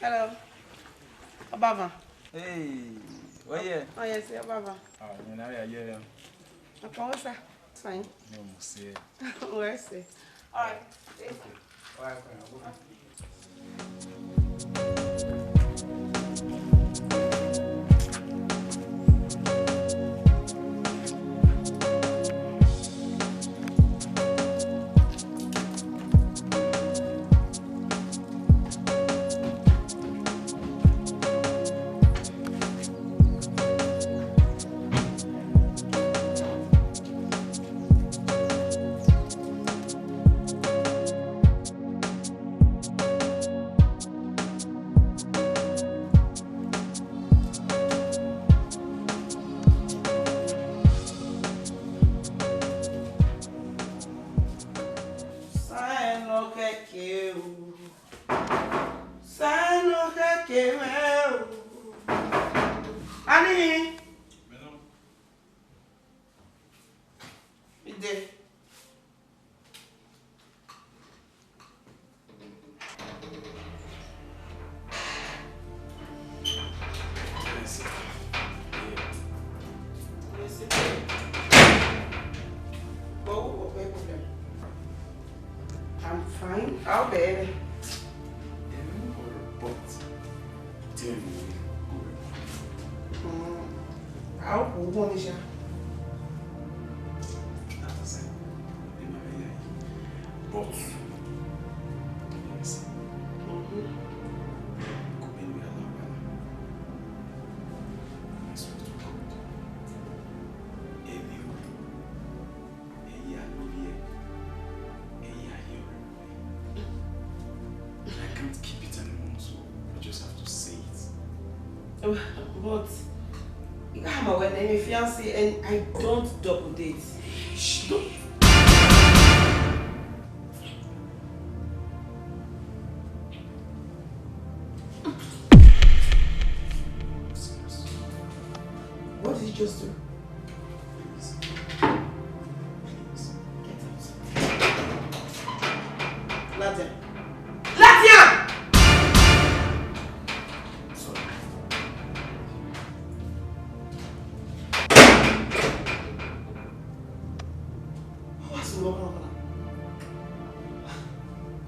Hello. Abava. Hey, where you? Oh yes, Abava. Oh, you know, yeah. What's that? Fine. No, Musi. Where's it? Alright. Alright, Annie! Ide. I'm fine. How bad? How old is you? But yes. I can't keep it anymore, so I just have to say it. But I'm a wedding fiancé and I don't double date. Don't. What did you just do? Please. Please. Get out. Latia! Latia! Sorry. What's wrong?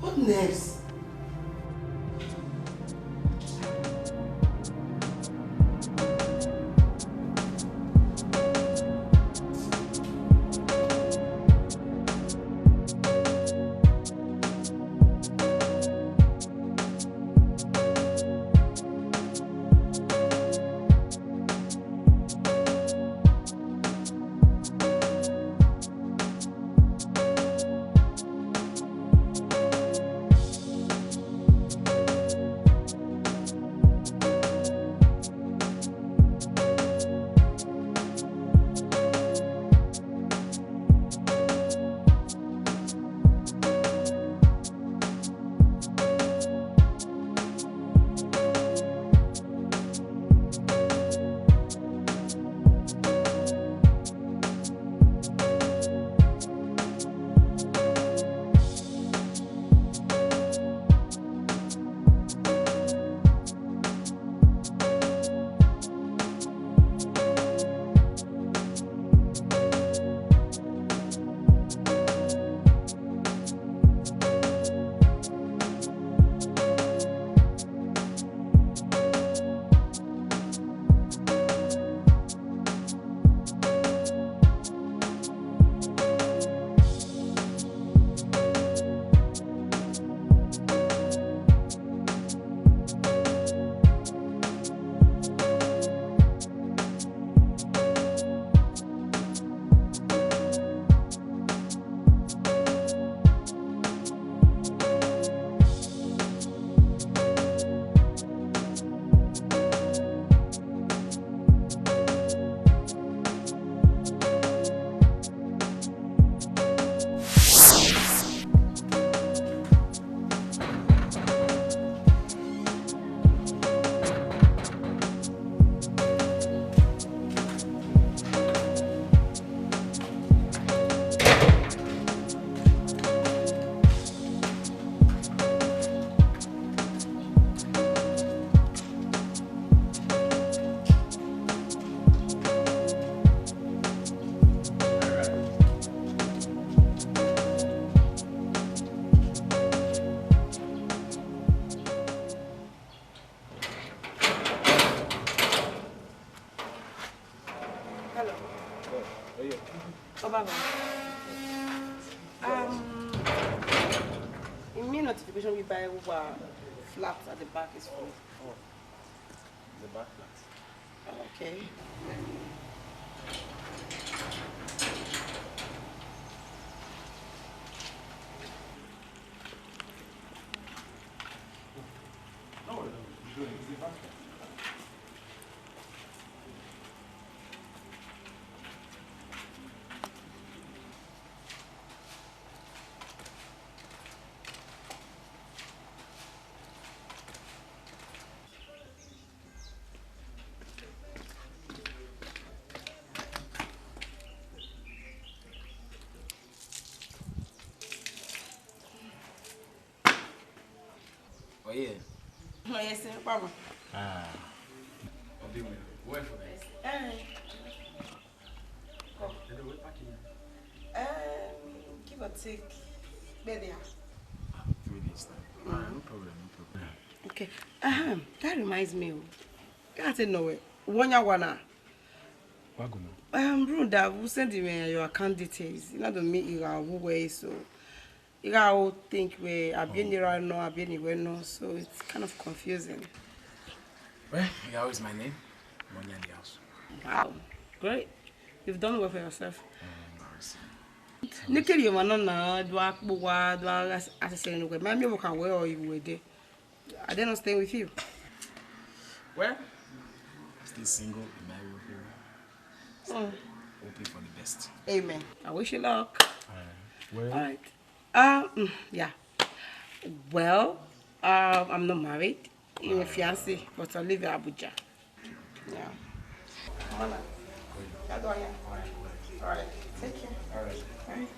What nerves? Baba. In my notification, we buy over flat at the back is full. Oh, the back flat. Okay. No, it's the back flat. Oh yeah. Oh yes, sir, Baba. Ah. I'll be with you. Where for this? Come. We're packing. Give or take, where they are. 3 days now. No problem, no problem. Okay. That reminds me. You can't say no way. One ya wanna. Wagono. Brother, who send me your account details? You know the me Igharo who way so. Igharo think we are being near no, are being anywhere no, so it's kind of confusing. Well, Igharo is my name. Money in the house. Wow, great. You've done well for yourself. Embarrassing. Nikki, you want na do akbuwa do assessing no. Maybe we can wear or you were there. I did not stay with you. Well, still single in my room. Hoping for the best. Amen. I wish you luck. Well, All right. Yeah. Well, I'm not married. I'm a fiancé, but I live in Abuja. Yeah. Come on. All right. Take care. all right. All right.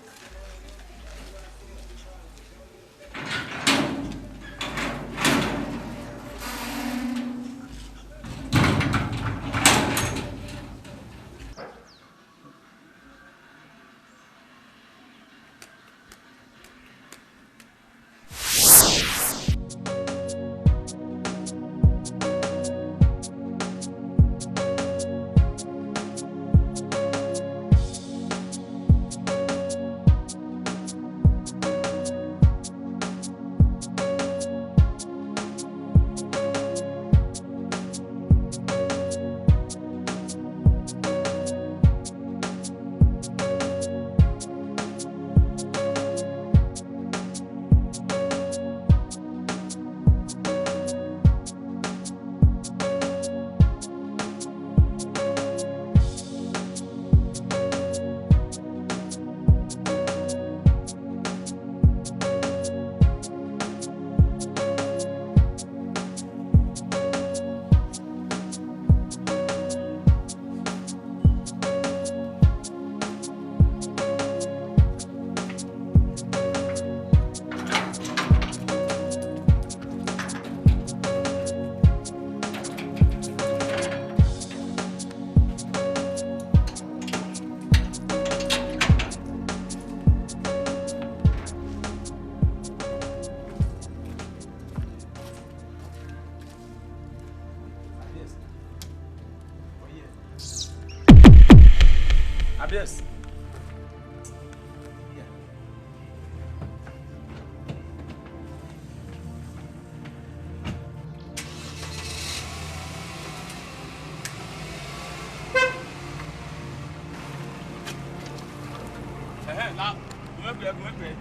Abies.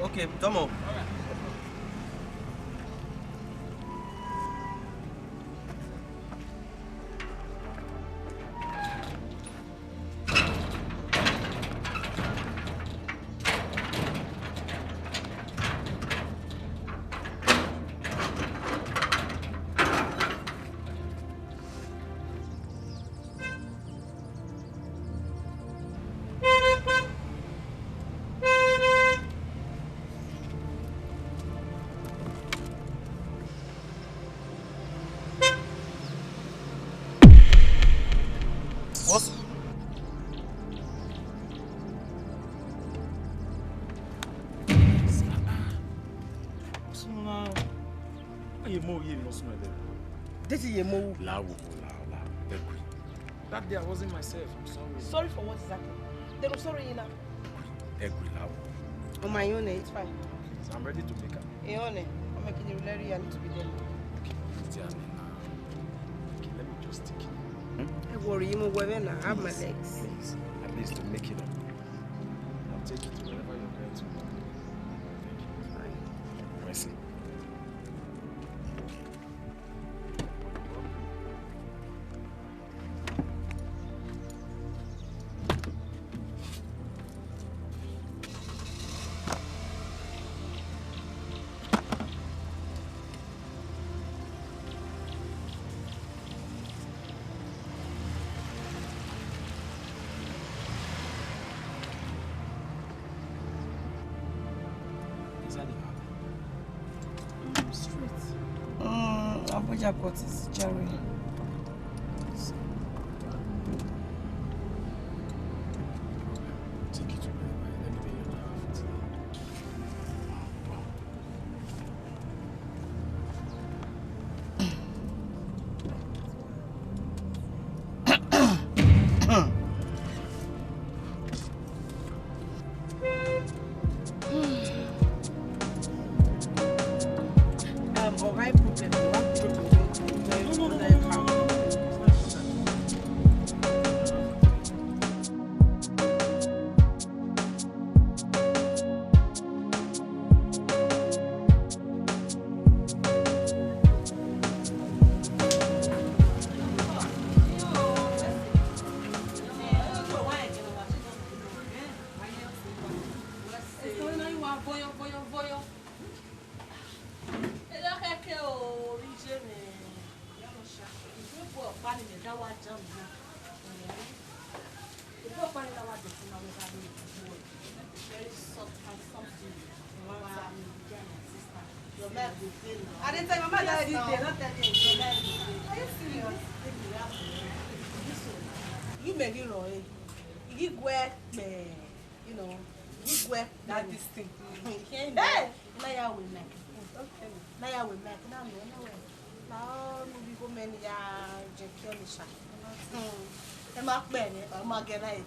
Okay, Tomo. What? This is your move. That day I wasn't myself. I'm sorry. Sorry for what is happening. They were sorry enough. egg will have. On my own, it's fine. So I'm ready to make it. I'm making it ready. I need to be there. Okay, let me just take it. I worry, you know, I have my legs. Please, at least to make it up. I'll take it to wherever you're going to. Thank you. Fine. Mercy. Abuja Port is Jerry. Take it to wherever. Let me be your Alright, problem. I didn't tell my mother this day, not that day. Are you serious? You make it right. You wear, you know, you wear that this thing. Hey! Now you will make. Now you will make. Now we go many Jekion. I'm not Benny, I'm not getting it.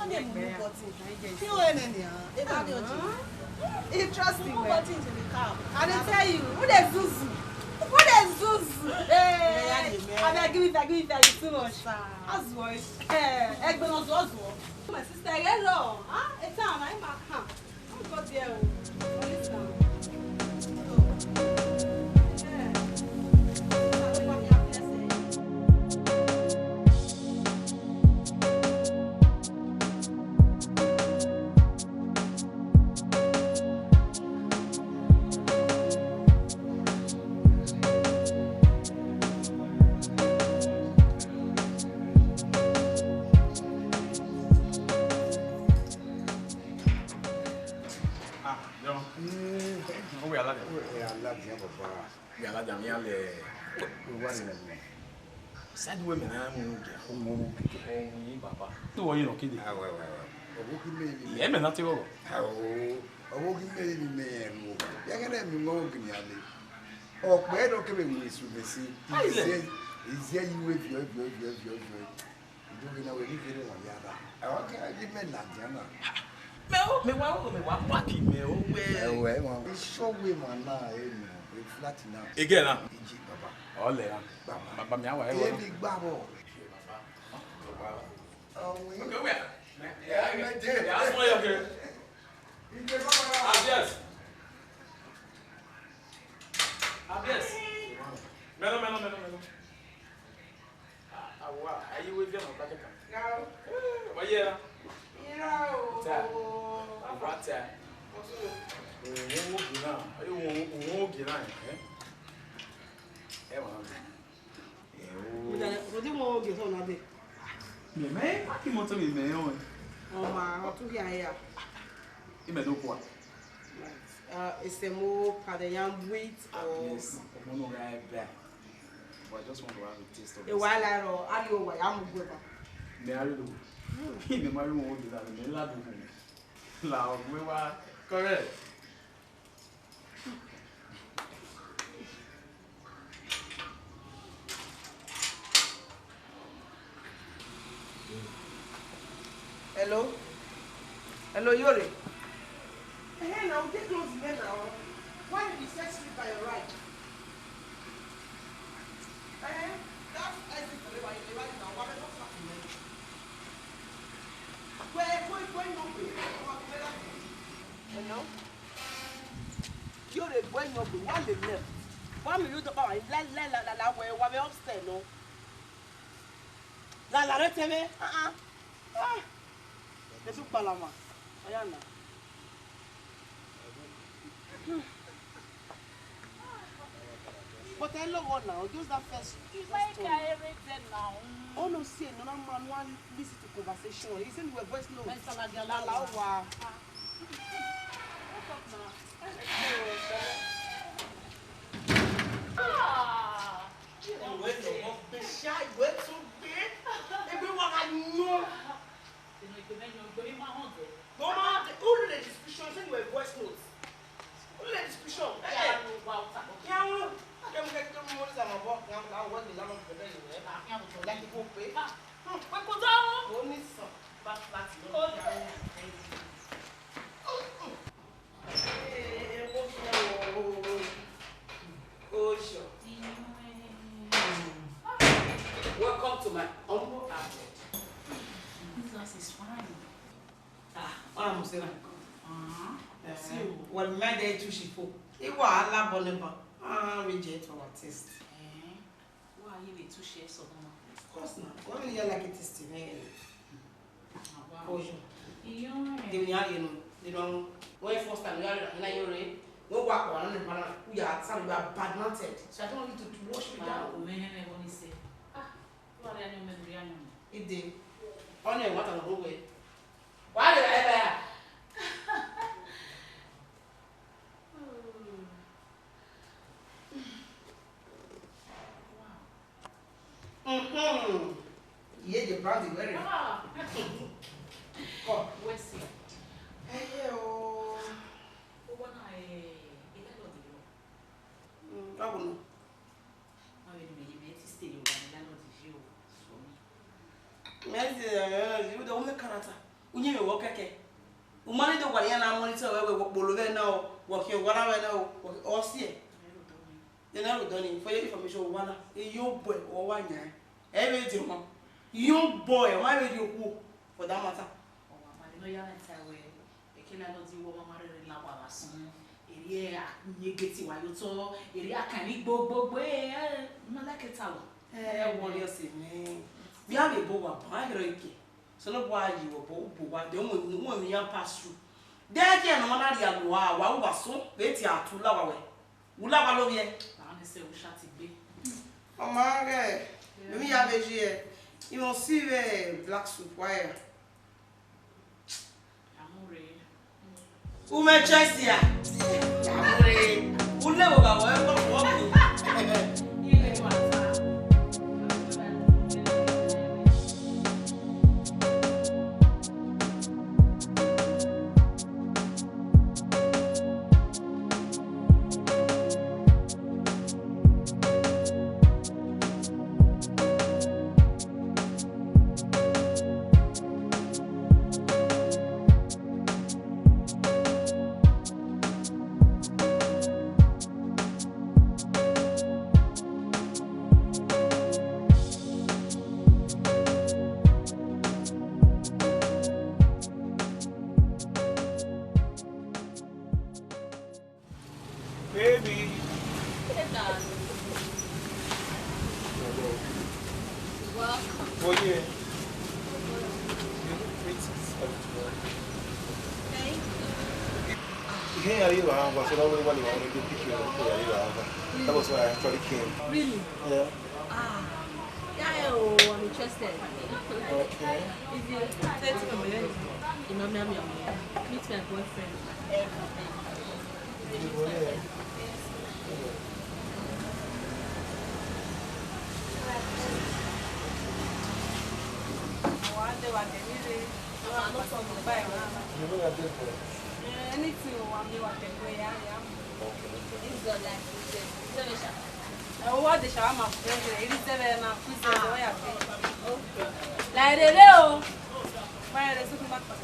I'm not moving. You ain't in here. Interesting. Into the car. I didn't tell you. Who the Zuzu? Who the Zuzu? I'm give it you too much. Oswald. Egben Oswald. My sister, hello. Huh? It's on. I'm back. I'm got there. Listen. Sad women, I'm Papa. Do you know, Kitty? Yeah, I'm not your. Oh, where don't come in with you? Is there you with your you know, we give it one yada. Okay, I give me that, Jana. Me wa waki me o we. Well, it's so women now, flat now. Again, Baba. all there. Baba, me awa. Big babo. Oh, okay, where? Yeah, that's why okay. Yes. Yes. Melo. Wow, are you with them or back? No. What yeah? Rata. It's a more Padayan wheat or. Yes, but I just want to have a taste of it. A while I know, I am good. He may marry one with that, and then loud, we were correct. Hello? Hello, Yori. Hey, now get close here now. Why did you set sleep by your right? That's exit to the right now. What is happening? Where you hello? Yori, when you be, one the left. One minute about la where upstairs, no? La reteme? The soup palama. Ayana. But I love one now. Just that first. You might carry it now. Oh no, see, no man one listen to conversation. He said we were voice note. La la wa. What's up now? Wait no, be shy. Wait so big. Everyone I know. Go on. Who the discussion? Say we were voice notes. Who the discussion? Yeah. Come get to more than a walk now. Now what the lamb of the day you have? Like you go pay. What could I? Only some. But that's not. Oh, sure. Welcome to my humble abode. This is fine. I'm saying. What made they to ship? It was a lab on the reject our test. Why are you to share so much? Of course not. What do you like it is they don't. When first time you are in no work on and we are some bad mounted. So I don't want you to wash me down. It did. Only what I'm wrong with. Why did I ever? Yeah, the brand is very. Come. Where's it? Hey, oh. When I I will know. You the only character. We need to work again. We money the way and I monitor where we work now, working whatever now, or see. You never done it for your information. One, a young boy or 1 year. Every young boy, why would you who for that matter? Oh, I know you're a cannot do what my mother in Lava son. Area, you get it while you talk. Area can eat bob way. Not like a tower. What you say, man? We have a boa, I so no why you were both, the only young pass through. There again, one idea, wow, was so, Betty are too low away. We love all of you. I say we shall be. Oh, my God. Let me have a year. You will see the black soup wire. I'm ready. Who may chase here? I'm ready. Who never got welcome. Baby. Welcome. Oh, yeah. Thank you. Hey, are you around? But I don't really want to pick you up. That was why I actually came. Really? Yeah. Yeah, I'm interested. Okay. If you say to me, you know, meet my boyfriend. Anything what the shawarma friend, it is 7 and 2 okay. Like the little, where the supermarket.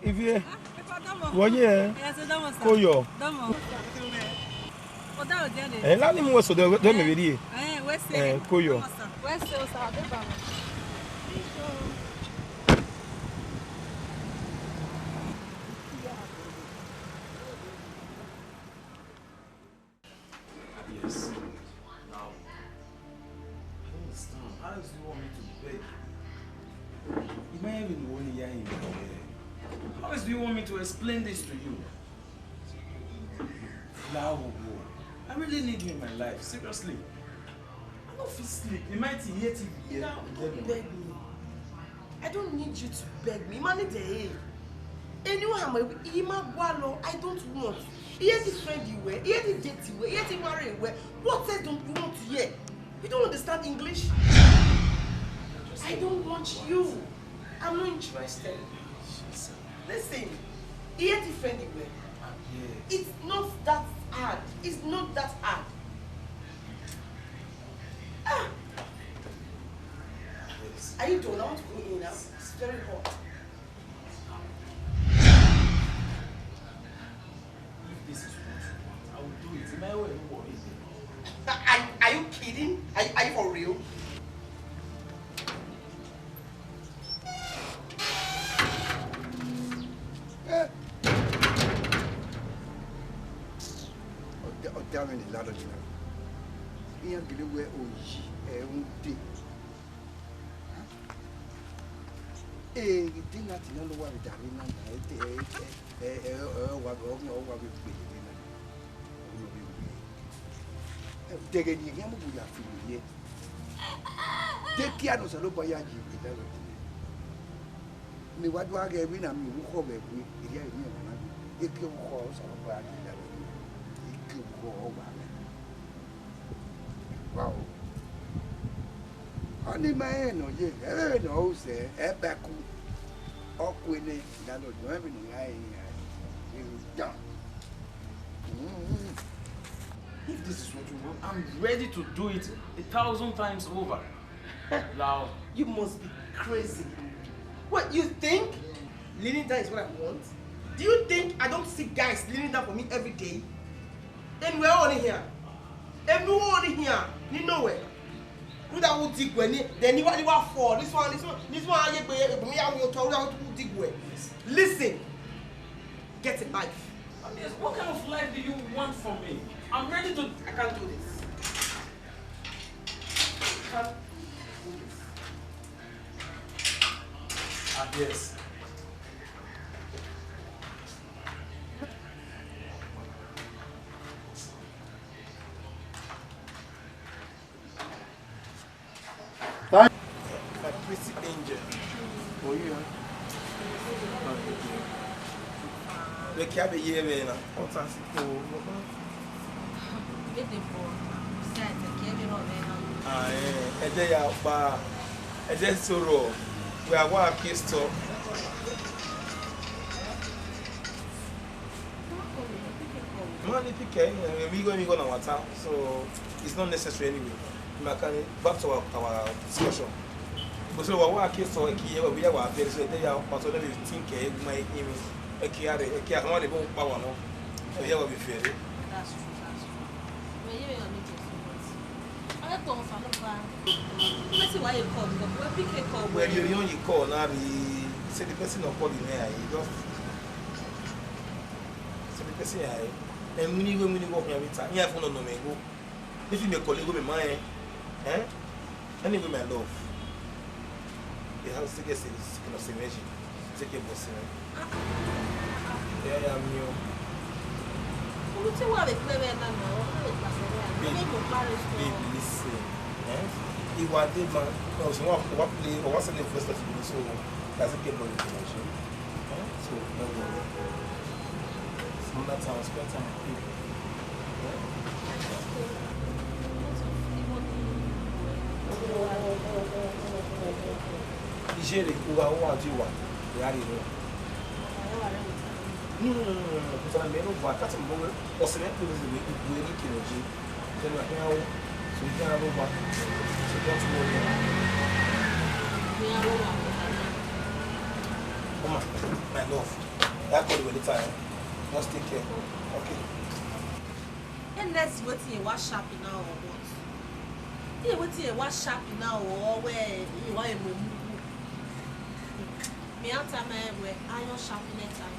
Ivie. Woye. Koyo. La ni mo so de me veri. Koyo. Yes. Now, I don't understand. How do you want me to beg? You might even know only in how else do you want me to explain this to you? Now, I really need you in my life. Seriously. I don't feel sleep. You might hear TV here. Don't beg me. I don't need you to beg me. Man, anyone, I don't want. Hear the friend you wear, hear the date you wear, hear the marry you wear. What else don't you want to hear? You don't understand English? I don't want you. I'm not interested. Listen, hear the friend you wear. It's not that hard. It's not that hard. Are you done? I want to go in now. It's very hot. If this is what you want, I will do it. In my way, worry. Are you kidding? Are you for real? coming in Lado. Ian Gilway, oh, she, did not know what it take a young woman. Take care of the Lobayaji. Me what do I get when I'm you home every year? It can cause a bad it can go over. Wow. Only my no, yeah, no, say, a back or queen, that was driving. I done. If this is what you want, I'm ready to do it 1,000 times over. Now, You must be crazy. What, you think leaning down is what I want? Do you think I don't see guys leaning down for me every day? And we're only here. Everyone here, you know it. Who that will dig when then you want for this one, I will tell you how to dig where. Listen, get a life. Yes, what kind of life do you want from me? I'm ready to. I can't do this. I can't do this. Yes. My pretty angel. Oh, yeah. The cabin here, man. What's that? A day out bar. A day so raw. We are one piece to. Money picking, we going to water, so it's not necessary anyway. Back to our discussion. Because we are working so we are very so they are also let me think my aim a care I want to go power no. So here will be fair. That's true. But you are meeting so much. I don't know. Let's see why you call. When PK call. When you only call now, say the person not calling here. You just say the person here. And when you go here with time, you have no me go. If you make colleague go be mine, anyway my love. The house take a kind of imagine. Take a boss. Yeah, I'm new. Who tell what they play now? Baby, listen. He was the man. No, so what play or what's the first of the so that's a game of information. So no worry. Some that time spend time with people. Nigeria, who are you want? We are here. No. Because I'm not going to go. Or say that because we do anything in G. Then we are so we can't go back. So that's what we are. Come on, my love. I call you any time. Just take care. Okay. And that's what you wash shopping now or what? Yeah, what you wash shopping now or where you want to move. Me out time where iron shopping at time.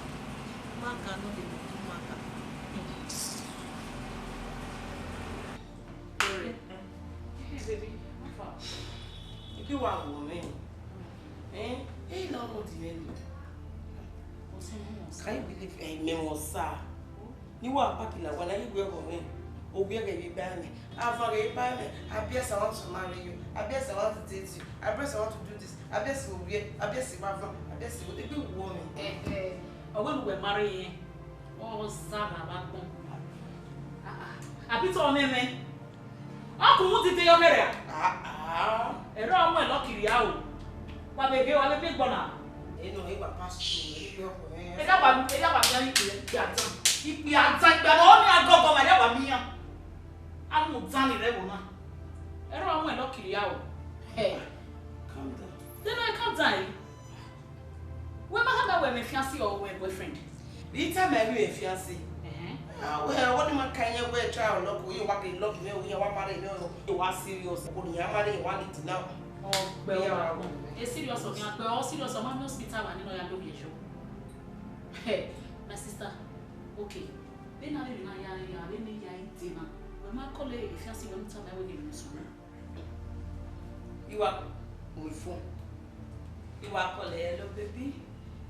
Marker no dey do marker. Baby, how far? If you want woman, hey, no, can you believe me was sir? You are packing when I go home. Oh, we are going to be banned. I've already banned. I guess I want to marry you. I guess I want to date you. I guess I want to do this. I guess we'll be. I guess you have. I guess you will be a woman. When we were marrying, oh, Zara, I put on me. I couldn't tell your mother. A wrong way, lucky out. But they gave a big bonnet. You know, he was passed through. And that was very clear. If we are tight, but only I go for my never. I'm not done it, Rebona. A wrong way, lucky out. Hey, Calm down. then I can't die. When my husband were my fiancé or my boyfriend? The time I be a fiancé. Well, what do you kind of wear child look? We want to look, we want to marry, you want serious. When you are married, want it now. Oh, well, a serious of young, all serious of my hospital and you know, I don't show. Hey, my sister, okay. Benin na ya Benin ya itima. We ma call it if you see when time we give you. You are with phone. You are calling hello baby.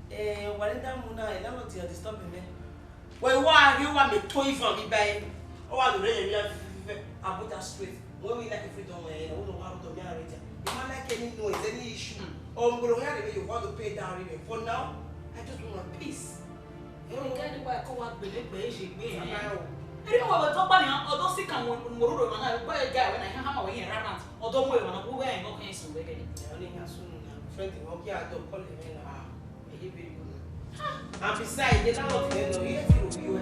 Walida Muna, I don't want to disturb me. Well, why you want me toy from me by? Oh, I don't really I put that straight. When we like freedom, I don't know how to marry it. If I like any noise, any issue, or you want to pay down even. For now, I just want peace. You can't work out with basic being. I don't know what somebody or don't sick and Moro and I buy a guy when I have away in Ramat, or don't wait when I go away and go cancel again. Friend, okay, I don't call him in. And besides, they don't know you feel you.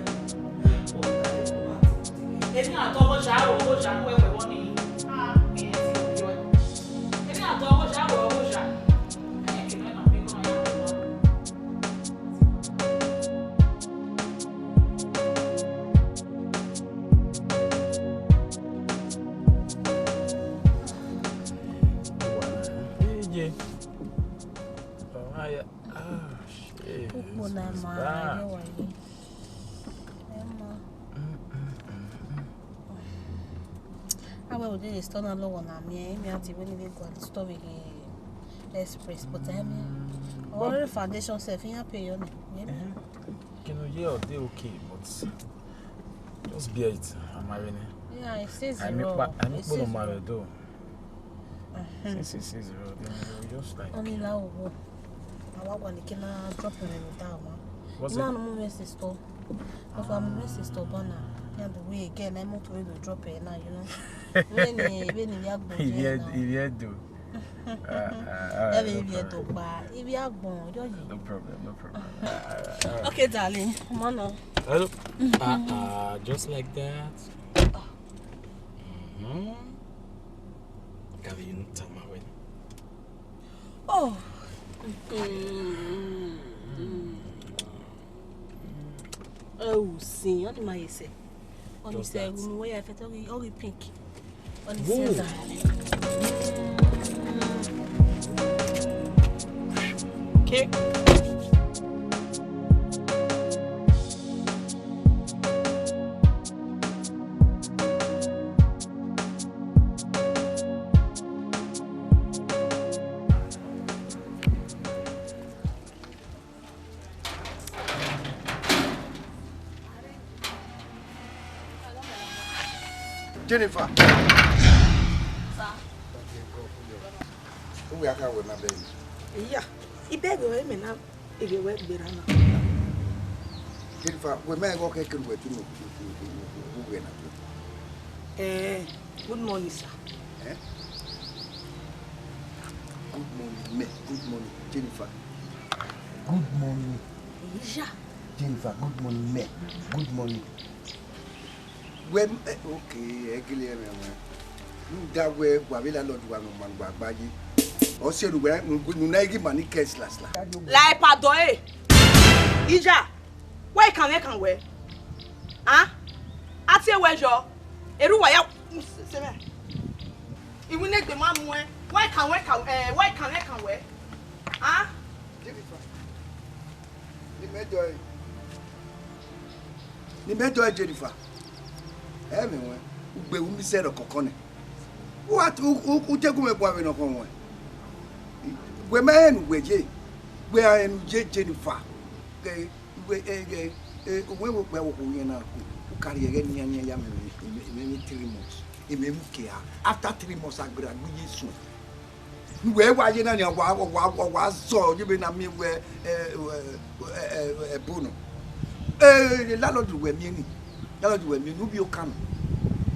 It's not double shower or shower where we want it. It's not double shower or shower. I can't remember. Well, they is turn low on me. Me at when they go to store express, but I mean, all the foundation self in pay on. Can you hear okay, but just bear it. I'm marrying. Yeah, it says I'm not going to marry though. Since it says just like only now. I want to drop him down. What's it? I'm a sister. I'm a sister, Bana. And the way again, I'm not going to drop it now, you know. When you do. No problem. Okay, darling. Come on now. Hello. Just like that. Oh. Oh, sim, olha mais esse. Olha esse, o meu é feito olha pink. Olha esse. Okay. Jennifer. Sir. Who are you with my baby? Yeah. I beg you, now. If you work better now. Jennifer, we may go get with you. Good morning, sir. Good morning, Jennifer. Good morning. Yeah. Jennifer, good morning, me. Good morning. When okay, clear me. That way, Wavila Lord one Babaji. Or say, Nunagi money case last. Like Padoe. Ija, why can I come where? Huh? I say, where's your Eruaya? It will make the man where. Why can I come where? Huh? Jennifer. Jennifer. Anyway, we said a coconut. What who take me boy no come? We man we are in Jennifer. We carry again 3 months. After 3 months I graduate soon. Where were you now? Was so you been a me where a bono. Landlord were meaning. Landlord were meaning, you come.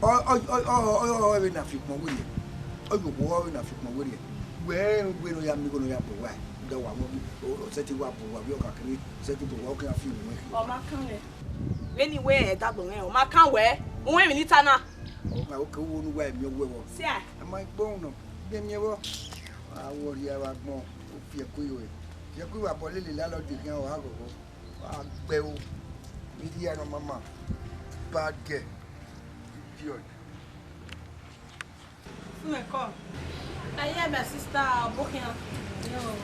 Oh, enough you more willing. Oh, you war enough you more willing. Where will you have going to have to why? The one who set you up for your country, set you to walk a few minutes. Oh, my can't. Anywhere that will know. My can't wear. When we need Tana. Oh, I won't wear your will. See, I might bone. Then you will. I will hear about more of your queue. Your queue up a little landlord you can have a bell. Mediano Mama. Bad girl. Idiot. I am my sister booking up.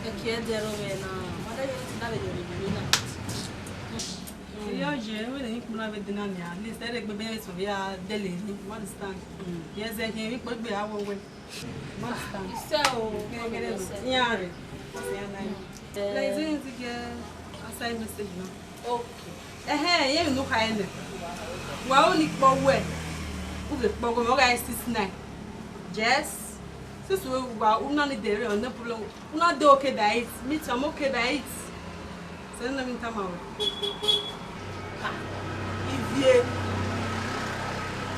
The kid there over now. What are you Io je we ni na be dina ni at least e gbe be so ya dele ni understand. Yes e kin wi pe gbe awo we. Understand. So, Yeah. Like doing to get aside message no. okay. You no ka ene. Wa o ni po we. U be po go mo ga 69. Yes. Since we una ni there no problem. Una do okay by it. Me too I'm okay by it. So no me tama o. Ivie.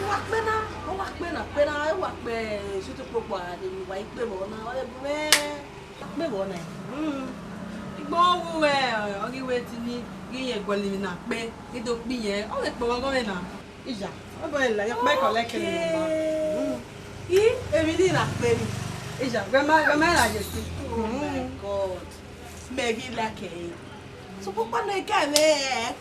Wa pena, e wa pe sutu popo ade mi wa ipe mo na, o le bu me. Pe mo na. Igbo wo we ogi we ti ni yin egoli mi na pe ni do pi yen o le po won go na ija o bo la yo pe ko le ke ni Emi ni na pe mi. ija grandma la je si Oh my God. Megi like so popo na ga me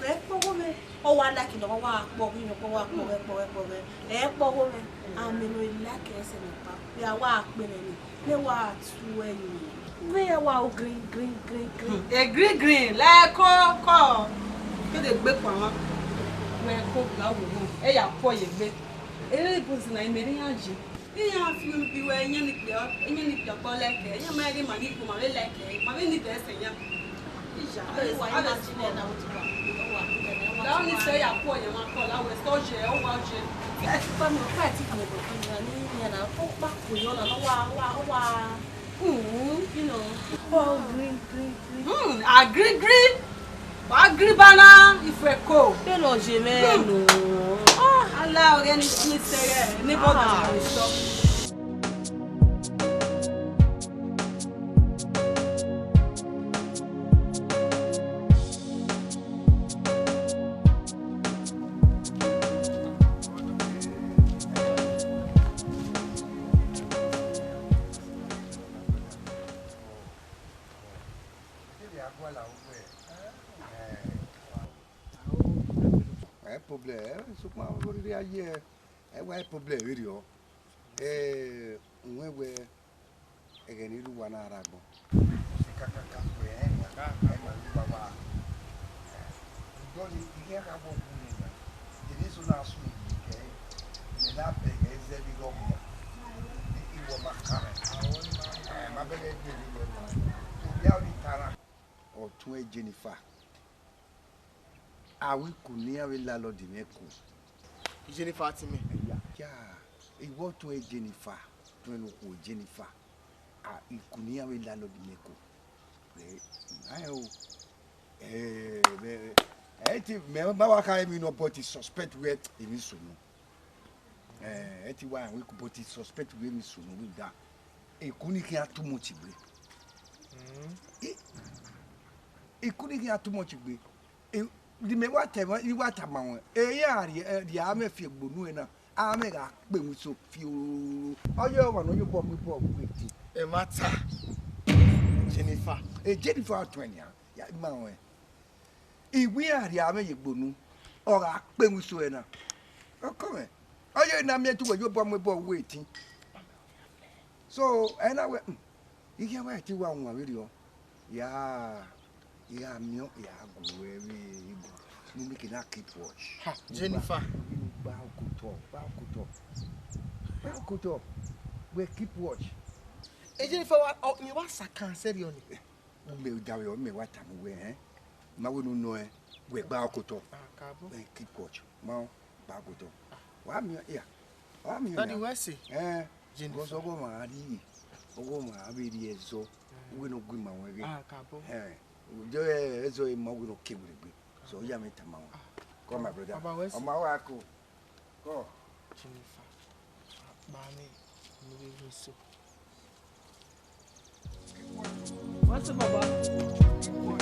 e po me. O wa like no wa po mi no wa po e po me. Ami no like ese ni pa. Ya wa pe ni. Le wa tu ẹ̀yìn. Where wa green. green le ko ke de gbe po won we ko la wo mo e ya po ye gbe ere ipo si na imeri anje iya fi mi bi we yen ni pe po leke yen ma ri ma ni ko ma le leke ma ni de se yan ija Wa ina ti le na o ti wa. la oni se ya po ye ma ko la we so je o wa je Pa mo pa ti mo ko ni na o pa ko yo na wa. You know. Oh, green. Agree bana ife ko Pe lo je me no. ala ore ni sere ni bo ga so problème so ma wo ri aye e wa problem ri o nwe we e ga ni ru wa na ara gbo si kaka we ka ma ru ba wa do ni ike ka bo ku ni na ni so na su ni ke ni na pe ga ze bi go mo ni wo ma ka ma be ge ni wo na to ya ni tara o tun e Jennifer awi kunia we la lo di meku Jennifer ti me ya ìwọ tó e Jennifer tó en ko Jennifer ikunia we la lo di meku ayo ti me ba wa ka mi no but suspect we emi so no ti wa we ko but suspect we mi so no we da ikuni ki atumo ti gbe ikuni ki atumo ti gbe di me wa te ni wa ta ma won ari di a me fi gbonu e na a me ga pe mu so fi oyo wa no yo bo mi bo ku ti e mata Jennifer Jennifer atwenya ya ma won iwi ari a me ye gbonu o ga pe mu so e na o ko me oyo na me tu wo yo bo mi bo we ti so e na we ihe wa ti wa won we ri o ya mio ya go we ni make na keep watch Jennifer ba ko to we keep watch Jennifer wa mi wa sakan serious ni me dawe o me wa ta mu we ma we no no we ba ko to we keep watch ma ba ko to wa mi Daddy we say Jennifer so go ma ri ogo ma abiri ezo we no gwi ma we jo ezo e ma we no kebure so ya me tama wa come my brother oma wa ko go Jennifer ba mi no be so what's up baba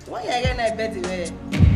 Why you again I bet it?